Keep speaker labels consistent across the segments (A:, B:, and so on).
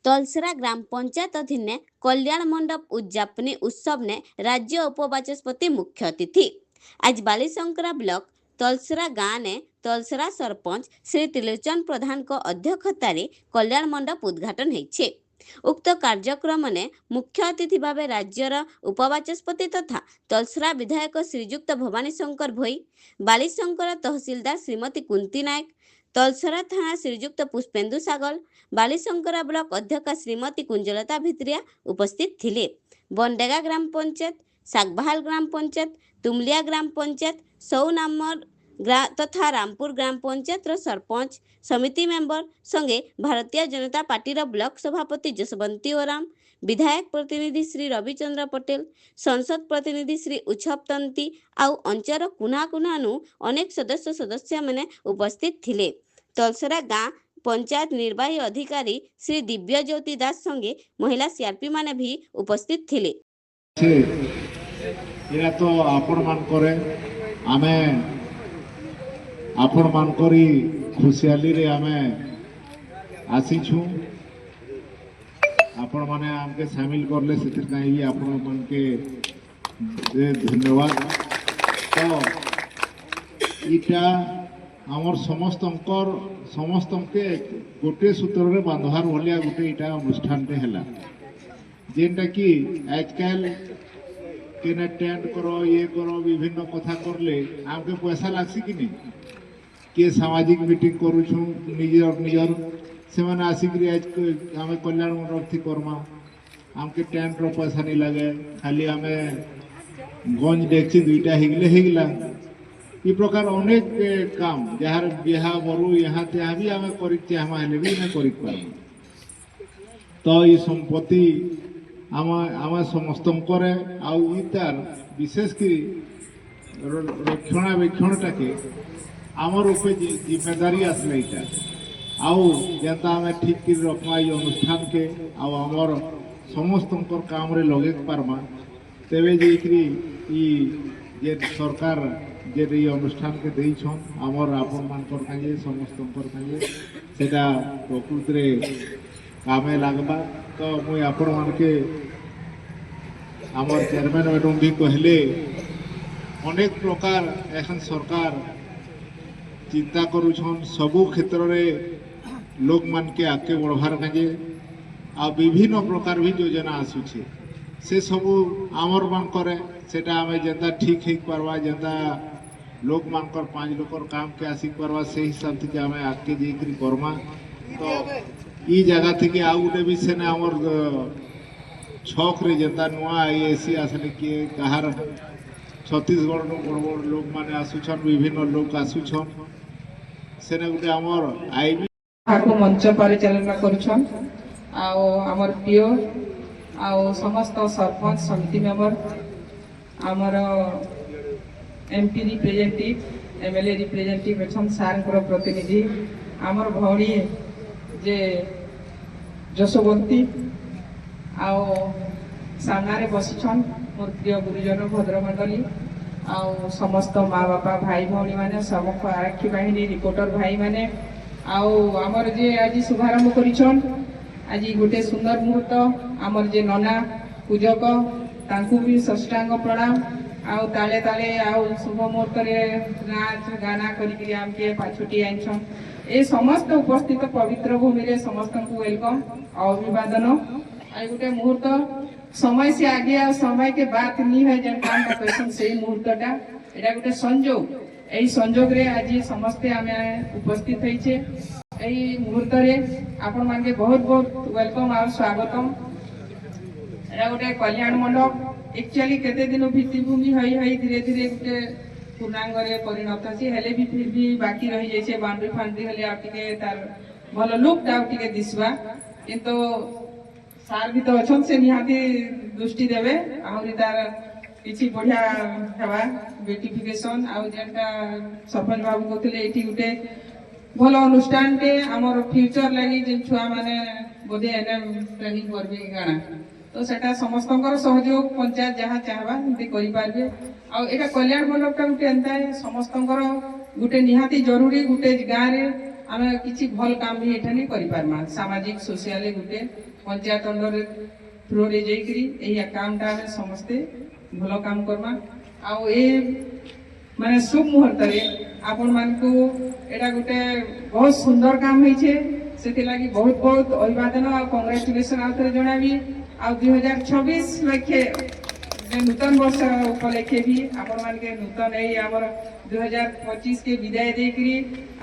A: तलसरा ग्राम पंचायत अधीन कल्याण मंडप उद्यापनी उत्सव ने राज्य उपवाचस्पति मुख्य अतिथि। आज बालीशंकरा ब्लॉक तलसरा गाँव ने तलसरा सरपंच श्री त्रिलोचन प्रधान को अध्यक्षतार कल्याण मंडप उद्घाटन होइछे। उक्त कार्यक्रम ने मुख्य अतिथि भाव राज्यर उपवाचस्पति तथा तलसरा विधायक श्रीजुक्त भवानी शंकर भोई, बालीशंकरा तहसीलदार श्रीमती कुंती नायक, तलसरा थाना श्रीजुक्त पुष्पेन्दु सागल, बालीशंकरा ब्लॉक अध्यक्ष श्रीमती कुंजलता भित्रिया उपस्थित थिले। बंडेगा ग्राम पंचायत, सागबहाल ग्राम पंचायत, तुमलिया ग्राम पंचायत, सौनामर तथा रामपुर ग्राम पंचायत सरपंच समिति मेंबर संगे भारतीय जनता पार्टी ब्लॉक सभापति जसवंती ओराम, विधायक प्रतिनिधि श्री रविचंद्र पटेल, संसद प्रतिनिधि श्री उछप तंती आउ अंचर कुना कुनानु अनेक सदस्य मैंने उपस्थित थिले। तलसरा गाँ पंचायत निर्वाही अधिकारी श्री दिव्य ज्योति दास संगे महिला सीआरपी माने भी उपस्थित थिले।
B: तो आपण मान करे आमे आपण मान करी खुशियाली रे आमे आसी छु। आपण माने हमके शामिल करले सेतिर काई भी आपण मान के धन्यवाद। तो इटा आमर समस्त के गोटे सूत्र रे बांधवार भलिया गोटे इटा अनुष्ठान टे हैला जेनटा कि आजकल केने टेंट करो ये करो विभिन्न कथा करले हमके पैसा लागसी कि नहीं के सामाजिक मीटिंग करू छु निजर से माने आसिक आज हमें कल्याण मंडप थी करमा हमके टेंट रो पैसा नहीं लगे खाली हमें गंज डेक्ची दुईटा हेगला ये प्रकार अनेक काम जार बिहा बरु यहाँ त्या भी आम कर भी कर तो ये संपत्ति आम समस्त आर विशेषकर रक्षणाबेक्षणटा के आमर उपे जिम्मेदारी आसला यहाँ आउ जेता आम ठीक कर रखमा ये अनुष्ठान के आमर समस्त काम रे लगे पारमा तेरे जे सरकार जे ये अनुष्ठान के देइछन आमर आपण मानकर काजे समस्त काजे सेटा प्रकृत रे कामे लागबा। तो मुई आपण मान के आमर चेयरमैन मैडम भी कहले अनेक प्रकार एखन सरकार चिंता करुछन सबु क्षेत्र रे लोक मान के आगे बढ़वार काजे आ विभिन्न प्रकार भी योजना आसुछे से सबु आमर मान करे सेटा आमे जेंता ठीक हे परवा जेंता लोक मानकर 5 लोकर काम के आसी करवा से हिसाब से आमे आके जेकरी करमा। तो ई जगह थी आउ गोटे भी सेने आमर छक रे जेंता नुआ आईएसी आसले कि कहार छत्तीसगढ़ बड़ बड़ लोक माने आसुछन विभिन्न लोक आसुछन सेने गोटे आमर आईबी
C: को मंच परिचालना करुछन आमर पीओ समस्त सरपंच समिति मेंबर आमर एमपी रिप्रेजेंटेटिव एमएलए रिप्रेजेंटेटिव अच्छा सार प्रतिनिधि आमर भौणी जे जशवंती सामने बसीछन मोर प्रिय गुरुजन भद्रमंडली समस्त माँ बापा भाई भौणी माने समस्त आरक्षी बाहिनी रिपोर्टर भाई माने आमर जे आज शुभारंभ करिछन आज गोटे सुंदर मुहूर्त आमर जे नना पूजक तांकु भी षष्टांग प्रणाम ताले ताले शुभ मुहूर्त नाच गाना करी आमके पाछुटी आइछन ए समस्त उपस्थित पवित्र भूमि रे समस्त को वेलकम अभिवादन। आई गोटे मुहूर्त समय से आगे आ समय के बात नहीं है जन काम का क्वेश्चन से मुहूर्तटा एटा गोटे संजोग एई संजोग रे आज समस्त आमे उपस्थित होइछे एई मुहूर्त रे आपन मान के बहुत बहुत वेलकम और स्वागतम। एटा गोटे कल्याण मंडप एक्चुअली केते दिन भित्तिभूमि हई धीरे धीरे गोटे पूर्णांग रे परिणत अछि हेले भी फिर भी बाकी रही जैसे बाउंड्री फाउंड्री हेले आ टिके तार भलो लुक डाउ टिके दिसवा किंतु सार भी तो अछन से निहाती दृष्टि देवे आहुरी तार किछि बढ़िया हेबा ब्यूटिफिकेशन आ जेंटा सरपंच बाबू कहथिले एठी गोटे भलो अनुष्ठान के हमर फ्यूचर लागि जे छुआ माने बोधे एनएम ट्रेनिंग करबे गाना तो सेटा समस्त सहयोग पंचायत जहाँ चाहबा एमती करि पारबे आ एटा कल्याण मंडपटा गोटे एंता समस्त गोटे निहाती जरूरी गोटे गाँव रे ଆମେ କିଛି ଭଲ କାମ ବି ଏଠାନେ କରିପାରମା ସାମାଜିକ ସୋସିଆଲ ଗୁଟେ ପଞ୍ଚାୟତ ଅଣ୍ଡରରେ ଥ୍ରୋରେ ଯାଇକରି ଏହି କାମଟା ଆମେ ସମସ୍ତେ ଭଲ କାମ କର୍ମା ଆଉ ଏ ମାନେ ଶୁଭ ମୁହୂର୍ତ୍ତରେ ଆପଣମାନଙ୍କୁ ଏଇଟା ଗୋଟେ ବହୁତ ସୁନ୍ଦର କାମ ହେଇଛେ ସେଥିଲାଗି ବହୁତ ବହୁତ ଅଭିବାଦନ ଆଉ କଂଗ୍ରାଚୁଲେସନ ଆଉ ଥରେ ଜଣାବି ଆଉ 2026 ଲକ୍ଷେ ନୂତନ ବର୍ଷ ଉପଲକ୍ଷେ ବି ଆପଣମାନେ ନୂତନ ଏଇ ଆମର 2025 के विदाय देकरी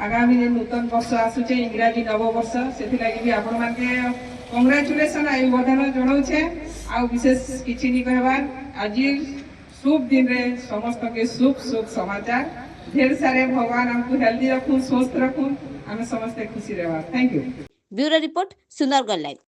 C: आगामी नूतन वर्ष आसुचे इंग्राजी नववर्ष ସେଥିଲାଗି ବି ଆପଣମାନେ କଂଗ୍ରାଚୁଲେସନ ଅଭିବାଦନ ଜଣାଉଛେ ଆଉ ବିଶେଷ କିଛି ନି କହିବାର ଆଜି शुभ दिन रे समस्त के शुभ शुभ समाचार ढेर सारे भगवान हमको हेल्दी रखूं स्वस्थ रखूं हमें समस्त खुशी रहवा thank you
A: bureau report Sundargarh live.